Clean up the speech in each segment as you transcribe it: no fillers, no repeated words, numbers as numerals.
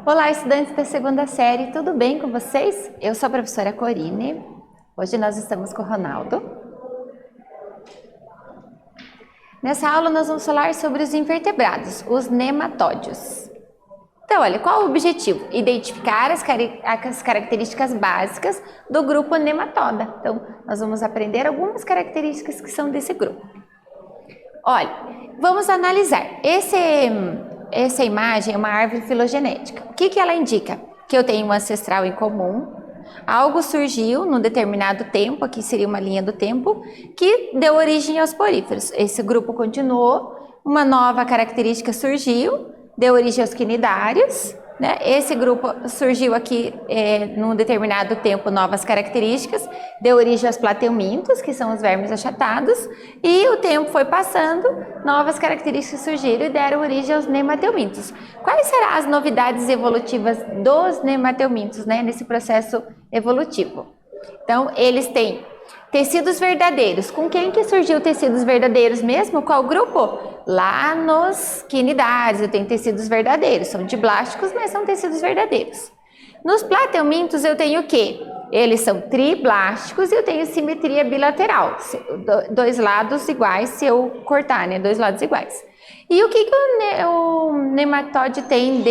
Olá, estudantes da segunda série, tudo bem com vocês? Eu sou a professora Corine. Hoje nós estamos com o Ronaldo. Nessa aula nós vamos falar sobre os invertebrados, os nematódios. Então, olha, qual o objetivo? Identificar as características básicas do grupo nematoda. Então, nós vamos aprender algumas características que são desse grupo. Olha, vamos analisar. Essa imagem é uma árvore filogenética. O que ela indica? Que eu tenho um ancestral em comum, algo surgiu num determinado tempo, aqui seria uma linha do tempo, que deu origem aos poríferos. Esse grupo continuou, uma nova característica surgiu, deu origem aos quinidários, né? Esse grupo surgiu aqui num determinado tempo, novas características, deu origem aos plateumintos, que são os vermes achatados, e o tempo foi passando, novas características surgiram e deram origem aos nemateumintos. Quais serão as novidades evolutivas dos nemateumintos, né, nesse processo evolutivo? Então, eles têm tecidos verdadeiros. Com quem que surgiu tecidos verdadeiros mesmo? Qual grupo? Lá nos quinidários eu tenho tecidos verdadeiros. São diblásticos, mas são tecidos verdadeiros. Nos plateumintos eu tenho o quê? Eles são triblásticos e eu tenho simetria bilateral. Dois lados iguais se eu cortar, né? Dois lados iguais. E o que o nematóide tem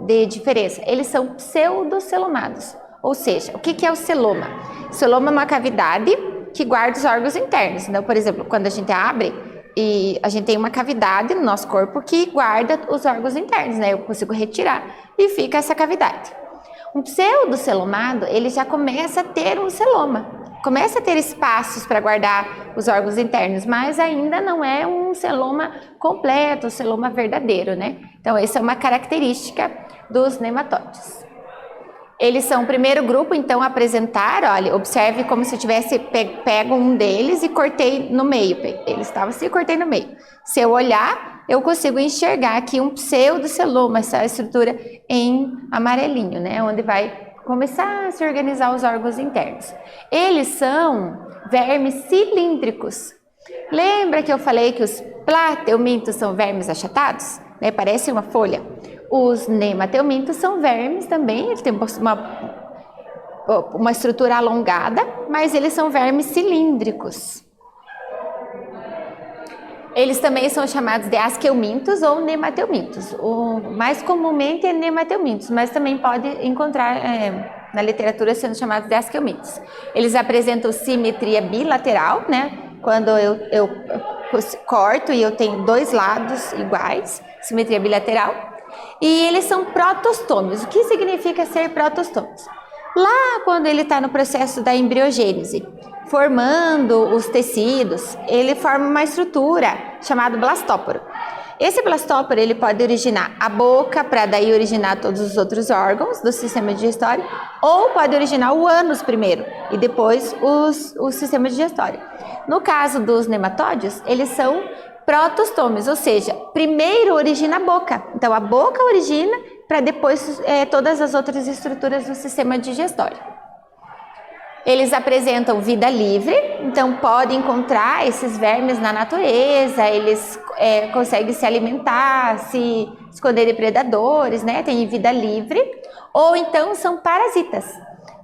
de diferença? Eles são pseudocelomados. Ou seja, o que é o celoma? O celoma é uma cavidade que guarda os órgãos internos. Então, por exemplo, quando a gente abre, e a gente tem uma cavidade no nosso corpo que guarda os órgãos internos, né? Eu consigo retirar e fica essa cavidade. Um pseudocelomado, ele já começa a ter um celoma, começa a ter espaços para guardar os órgãos internos, mas ainda não é um celoma completo, um celoma verdadeiro, né? Então, essa é uma característica dos nematóides. Eles são o primeiro grupo, então, a apresentar, olha, observe como se eu tivesse pego um deles e cortei no meio. Ele estava assim, cortei no meio. Se eu olhar, eu consigo enxergar aqui um pseudoceloma, essa estrutura em amarelinho, né? Onde vai começar a se organizar os órgãos internos. Eles são vermes cilíndricos. Lembra que eu falei que os plateumintos são vermes achatados? Né? Parece uma folha. Os nemateumintos são vermes também, eles têm uma estrutura alongada, mas eles são vermes cilíndricos. Eles também são chamados de asqueumintos ou nemateumintos. O mais comumente é nemateumintos, mas também pode encontrar na literatura sendo chamados de asqueumintos. Eles apresentam simetria bilateral, né? Quando eu corto e eu tenho dois lados iguais, simetria bilateral. E eles são protostômios. O que significa ser protostômios? Lá quando ele está no processo da embriogênese, formando os tecidos, ele forma uma estrutura chamada blastóporo. Esse blastóporo ele pode originar a boca, para daí originar todos os outros órgãos do sistema digestório, ou pode originar o ânus primeiro e depois o sistema digestório. No caso dos nematódios, eles são protostômios, ou seja, primeiro origina a boca. Então, a boca origina para depois todas as outras estruturas do sistema digestório. Eles apresentam vida livre, então podem encontrar esses vermes na natureza, eles conseguem se alimentar, se esconder de predadores, né? Tem vida livre, ou então são parasitas.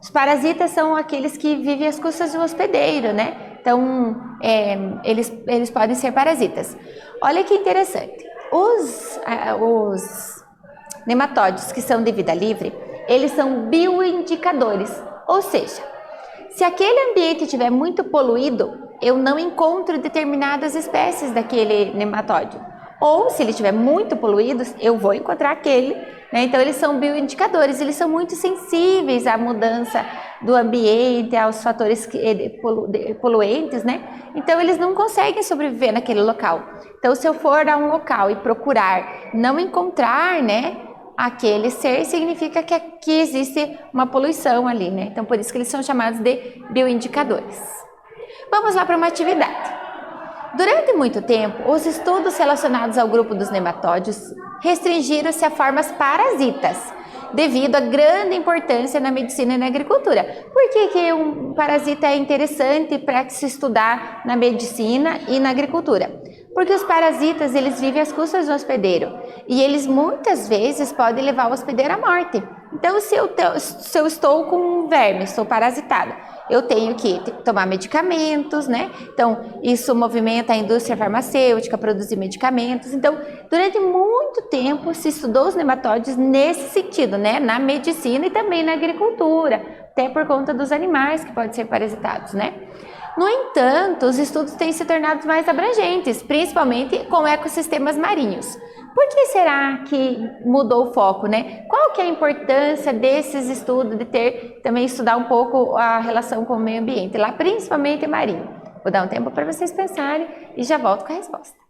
Os parasitas são aqueles que vivem às custas do hospedeiro, né? Então, eles podem ser parasitas. Olha que interessante. Os nematóides que são de vida livre, eles são bioindicadores. Ou seja, se aquele ambiente estiver muito poluído, eu não encontro determinadas espécies daquele nematóide. Ou, se ele estiver muito poluído, eu vou encontrar aquele, né? Então, eles são bioindicadores, eles são muito sensíveis à mudança do ambiente, aos fatores poluentes, né? Então, eles não conseguem sobreviver naquele local. Então, se eu for a um local e procurar não encontrar, né, aquele ser, significa que aqui existe uma poluição ali, né? Então, por isso que eles são chamados de bioindicadores. Vamos lá para uma atividade. Durante muito tempo, os estudos relacionados ao grupo dos nematódios restringiram-se a formas parasitas, devido à grande importância na medicina e na agricultura. Por que um parasita é interessante para se estudar na medicina e na agricultura? Porque os parasitas, eles vivem às custas do hospedeiro e eles muitas vezes podem levar o hospedeiro à morte. Então, se eu estou com um verme, estou parasitada, eu tenho que tomar medicamentos, né? Então, isso movimenta a indústria farmacêutica, produzir medicamentos. Então, durante muito tempo se estudou os nematóides nesse sentido, né? Na medicina e também na agricultura, até por conta dos animais que podem ser parasitados, né? No entanto, os estudos têm se tornado mais abrangentes, principalmente com ecossistemas marinhos. Por que será que mudou o foco, né? Qual que é a importância desses estudos, de também estudar um pouco a relação com o meio ambiente, lá principalmente marinho? Vou dar um tempo para vocês pensarem e já volto com a resposta.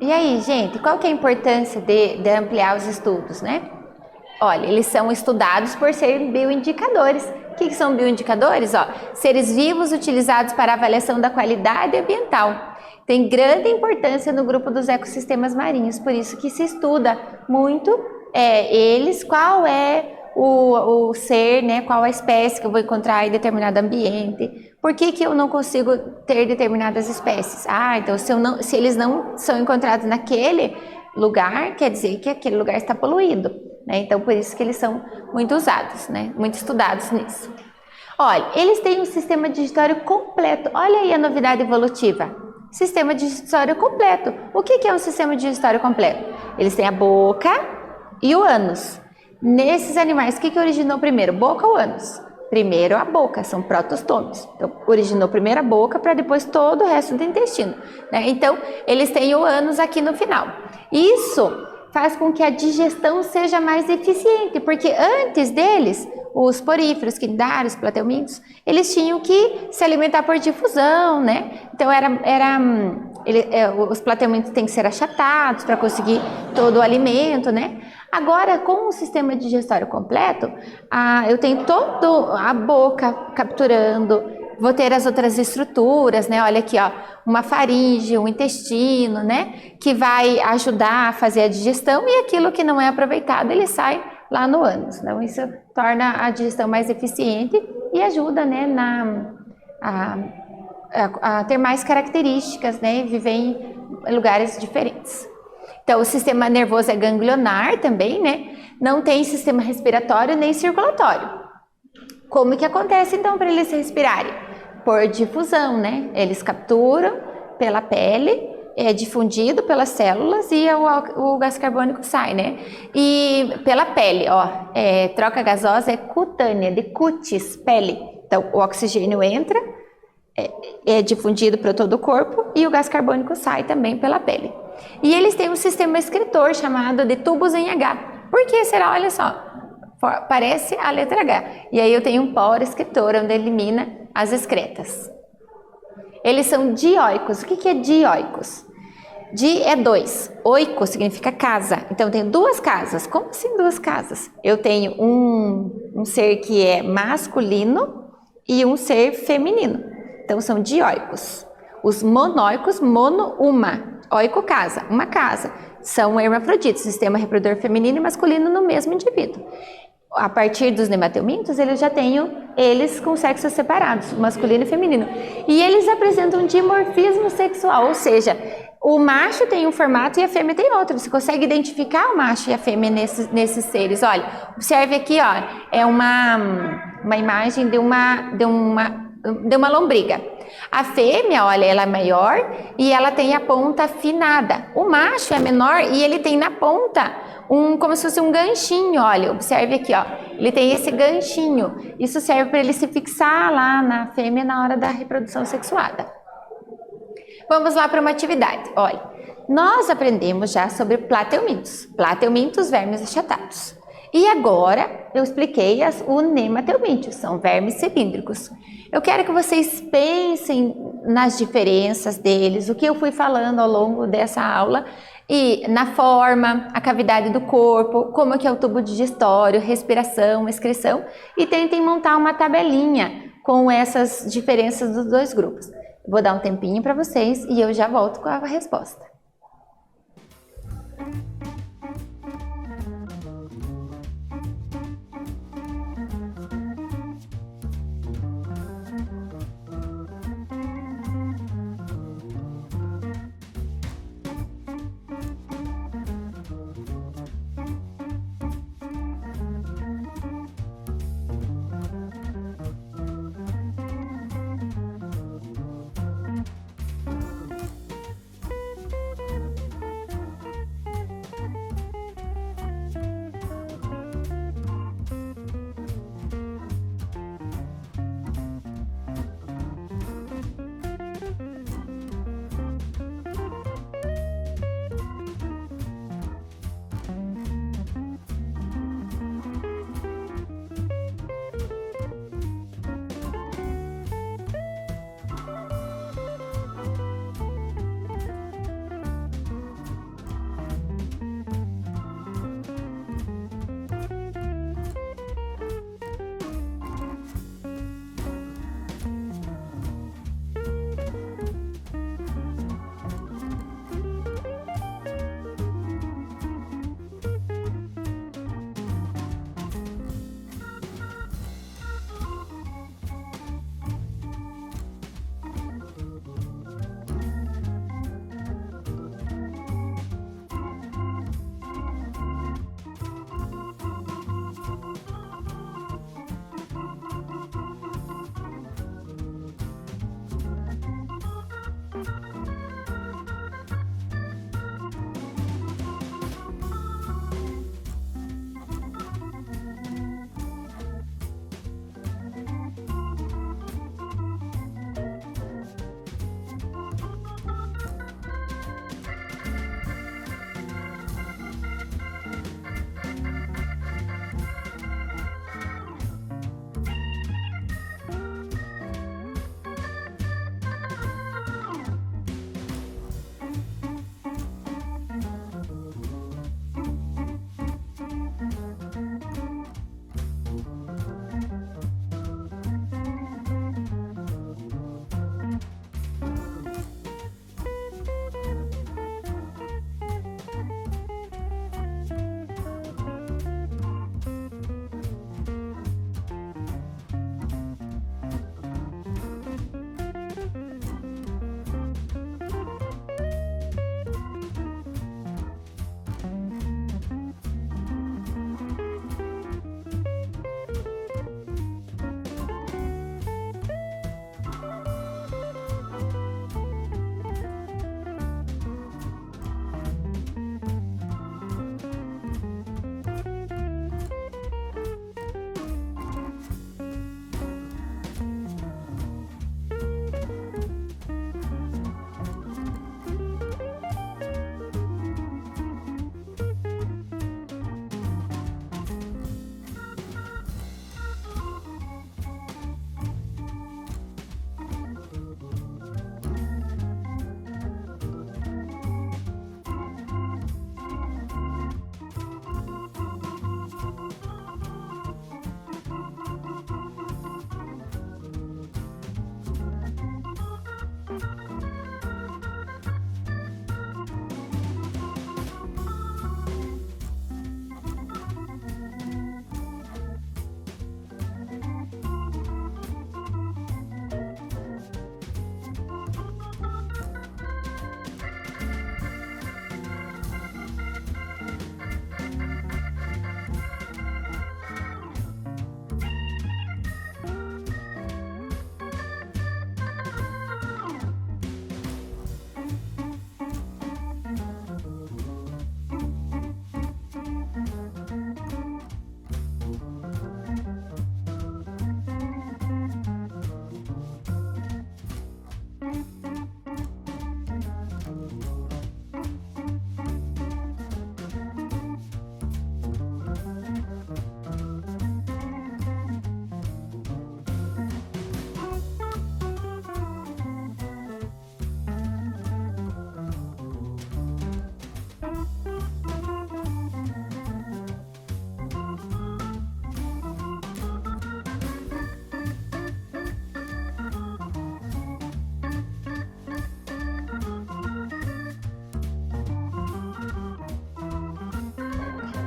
E aí, gente, qual que é a importância de ampliar os estudos, né? Olha, eles são estudados por serem bioindicadores. O que são bioindicadores? Ó, seres vivos utilizados para avaliação da qualidade ambiental. Tem grande importância no grupo dos ecossistemas marinhos, por isso que se estuda muito eles, qual é o ser, né, qual a espécie que eu vou encontrar em determinado ambiente. Por que eu não consigo ter determinadas espécies? Então se eles não são encontrados naquele lugar, quer dizer que aquele lugar está poluído, né? Então por isso que eles são muito usados, né? Muito estudados nisso. Olha, eles têm um sistema digestório completo. Olha aí a novidade evolutiva. Sistema digestório completo. O que é um sistema digestório completo? Eles têm a boca e o ânus. Nesses animais, o que originou primeiro? Boca ou ânus? Primeiro a boca, são protostômios. Então, originou primeiro a boca para depois todo o resto do intestino, né? Então, eles têm o ânus aqui no final. Isso faz com que a digestão seja mais eficiente, porque antes deles, os poríferos, quinidários, plateumintos, eles tinham que se alimentar por difusão, né? Então, os plateumintos têm que ser achatados para conseguir todo o alimento, né? Agora, com o sistema digestório completo, eu tenho toda a boca capturando, vou ter as outras estruturas, né? Olha aqui, ó, uma faringe, um intestino, né? Que vai ajudar a fazer a digestão e aquilo que não é aproveitado, ele sai lá no ânus. Então, isso torna a digestão mais eficiente e ajuda, né, a ter mais características, né? Viver em lugares diferentes. Então, o sistema nervoso é ganglionar também, né? Não tem sistema respiratório nem circulatório. Como que acontece, então, para eles respirarem? Por difusão, né? Eles capturam pela pele, é difundido pelas células e o gás carbônico sai, né? E pela pele, ó, troca gasosa é cutânea, de cutis, pele. Então, o oxigênio entra, é difundido para todo o corpo e o gás carbônico sai também pela pele. E eles têm um sistema excretor chamado de tubos em H. Por que será? Olha só, parece a letra H. E aí eu tenho um poro excretor onde elimina as excretas. Eles são dioicos. O que é dioicos? Di é 2, oiko significa casa. Então eu tenho duas casas. Como assim duas casas? Eu tenho um ser que é masculino e um ser feminino. Então são dioicos. Os monóicos, mono, uma. Oiko, casa, uma casa. São hermafroditas, sistema reprodutor feminino e masculino no mesmo indivíduo. A partir dos nemateumintos, eles com sexos separados, masculino e feminino. E eles apresentam dimorfismo sexual, ou seja, o macho tem um formato e a fêmea tem outro. Você consegue identificar o macho e a fêmea nesses seres. Olha, observe aqui, ó, é uma imagem de uma lombriga. A fêmea, olha, ela é maior e ela tem a ponta afinada. O macho é menor e ele tem na ponta como se fosse um ganchinho, olha, observe aqui, ó. Ele tem esse ganchinho. Isso serve para ele se fixar lá na fêmea na hora da reprodução sexuada. Vamos lá para uma atividade. Olha, nós aprendemos já sobre plateumintos, vermes achatados. E agora eu expliquei os nemateumintos, são vermes cilíndricos. Eu quero que vocês pensem nas diferenças deles, o que eu fui falando ao longo dessa aula, e na forma, a cavidade do corpo, como que é o tubo digestório, respiração, excreção, e tentem montar uma tabelinha com essas diferenças dos dois grupos. Vou dar um tempinho para vocês e eu já volto com a resposta.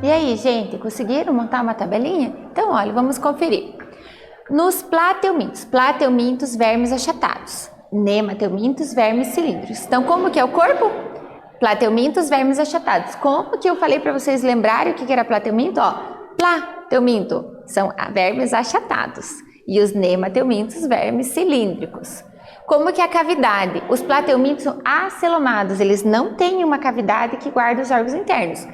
E aí, gente, conseguiram montar uma tabelinha? Então, olha, vamos conferir. Nos plateumintos, vermes achatados. Nemateumintos, vermes cilíndricos. Então, como que é o corpo? Plateumintos, vermes achatados. Como que eu falei para vocês lembrarem o que era plateuminto? Ó, plateuminto são vermes achatados e os nemateumintos, vermes cilíndricos. Como que é a cavidade? Os plateumintos são acelomados, eles não têm uma cavidade que guarda os órgãos internos.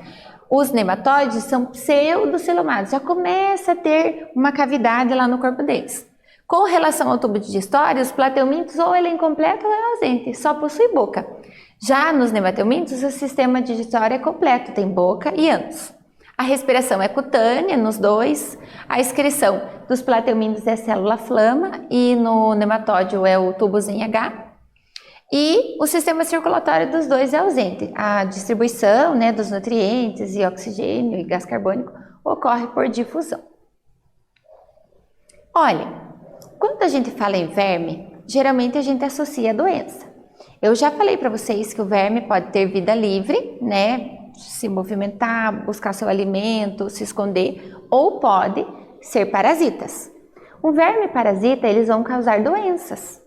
Os nematóides são pseudocelomados, já começa a ter uma cavidade lá no corpo deles. Com relação ao tubo digestório, os plateumintos ou ele é incompleto ou é ausente, só possui boca. Já nos nemateumintos, o sistema digestório é completo, tem boca e ânus. A respiração é cutânea nos dois, a excreção dos plateumintos é célula flama e no nematóide é o tubozinho H. E o sistema circulatório dos dois é ausente. A distribuição, né, dos nutrientes e oxigênio e gás carbônico ocorre por difusão. Olha, quando a gente fala em verme, geralmente a gente associa a doença. Eu já falei para vocês que o verme pode ter vida livre, né, se movimentar, buscar seu alimento, se esconder, ou pode ser parasitas. Um verme parasita, eles vão causar doenças.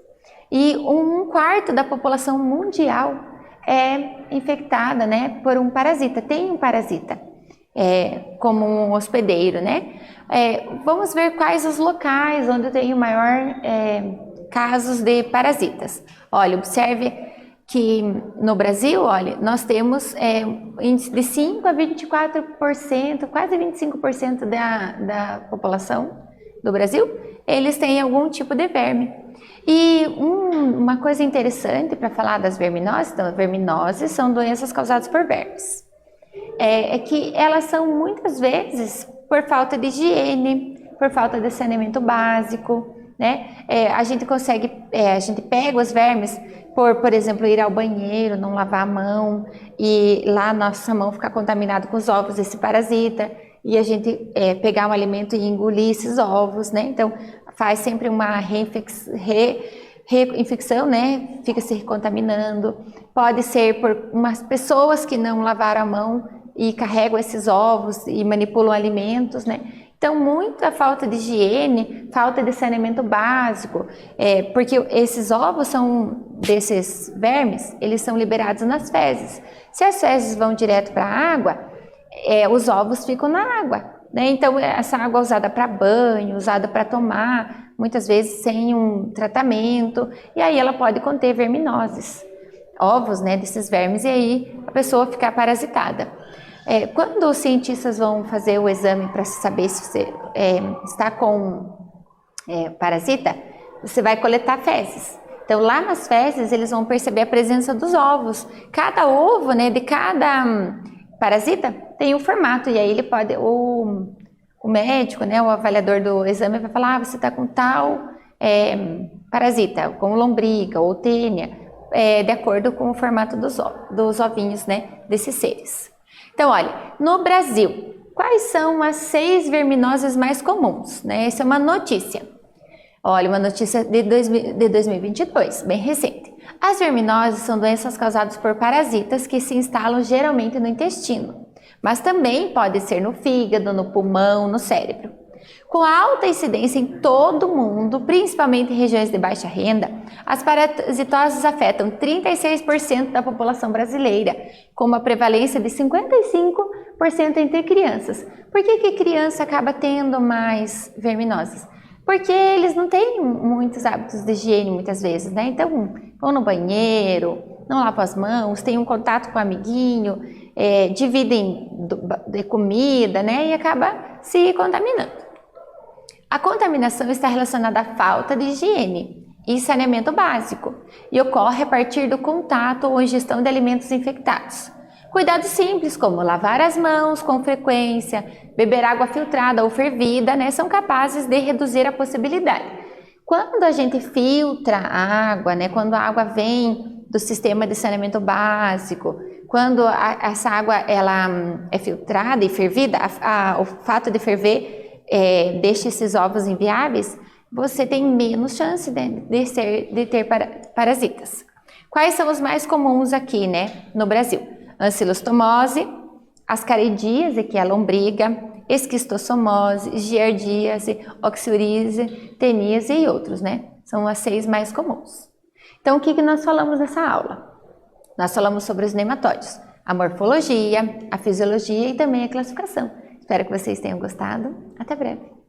E 1/4 da população mundial é infectada, né, por um parasita, tem um parasita, como um hospedeiro, né? Vamos ver quais os locais onde tem o maior casos de parasitas. Olha, observe que no Brasil, olha, nós temos índice de 5 a 24%, quase 25% da população do Brasil, eles têm algum tipo de verme. E uma coisa interessante para falar das verminoses, então, verminoses são doenças causadas por vermes. É que elas são muitas vezes por falta de higiene, por falta de saneamento básico, né? A gente pega os vermes por exemplo, ir ao banheiro, não lavar a mão e lá nossa mão ficar contaminada com os ovos desse parasita e a gente pegar um alimento e engolir esses ovos, né? Então, faz sempre uma reinfecção, né? Fica se contaminando. Pode ser por umas pessoas que não lavaram a mão e carregam esses ovos e manipulam alimentos, né? Então, muita falta de higiene, falta de saneamento básico, porque esses ovos desses vermes, eles são liberados nas fezes. Se as fezes vão direto para a água, os ovos ficam na água, né? Então, essa água é usada para banho, usada para tomar, muitas vezes sem um tratamento, e aí ela pode conter verminoses, ovos, né, desses vermes, e aí a pessoa fica parasitada. Quando os cientistas vão fazer o exame para saber se você está com parasita, você vai coletar fezes. Então, lá nas fezes, eles vão perceber a presença dos ovos. Cada ovo, né, de cada parasita tem um formato, e aí ele pode, o médico, né, o avaliador do exame vai falar, você está com tal parasita, com lombriga ou tênia, de acordo com o formato dos ovinhos, né, desses seres. Então, olha, no Brasil, quais são as 6 verminoses mais comuns, né? Essa é uma notícia. Olha, uma notícia de 2022, bem recente. As verminoses são doenças causadas por parasitas que se instalam geralmente no intestino, mas também pode ser no fígado, no pulmão, no cérebro. Com alta incidência em todo o mundo, principalmente em regiões de baixa renda, as parasitoses afetam 36% da população brasileira, com uma prevalência de 55% entre crianças. Por que criança acaba tendo mais verminoses? Porque eles não têm muitos hábitos de higiene muitas vezes, né? Então, vão no banheiro, não lavam as mãos, têm um contato com o amiguinho, dividem de comida, né? E acaba se contaminando. A contaminação está relacionada à falta de higiene e saneamento básico e ocorre a partir do contato ou ingestão de alimentos infectados. Cuidados simples como lavar as mãos com frequência, beber água filtrada ou fervida, né, são capazes de reduzir a possibilidade. Quando a gente filtra a água, né, quando a água vem do sistema de saneamento básico, quando essa água ela é filtrada e fervida, o fato de ferver deixa esses ovos inviáveis, você tem menos chance de ter parasitas. Quais são os mais comuns aqui, né, no Brasil? Ancilostomose, ascaridíase, que é a lombriga, esquistossomose, giardíase, oxuríase, teníase e outros, né? São as 6 mais comuns. Então, o que nós falamos nessa aula? Nós falamos sobre os nematóides, a morfologia, a fisiologia e também a classificação. Espero que vocês tenham gostado. Até breve!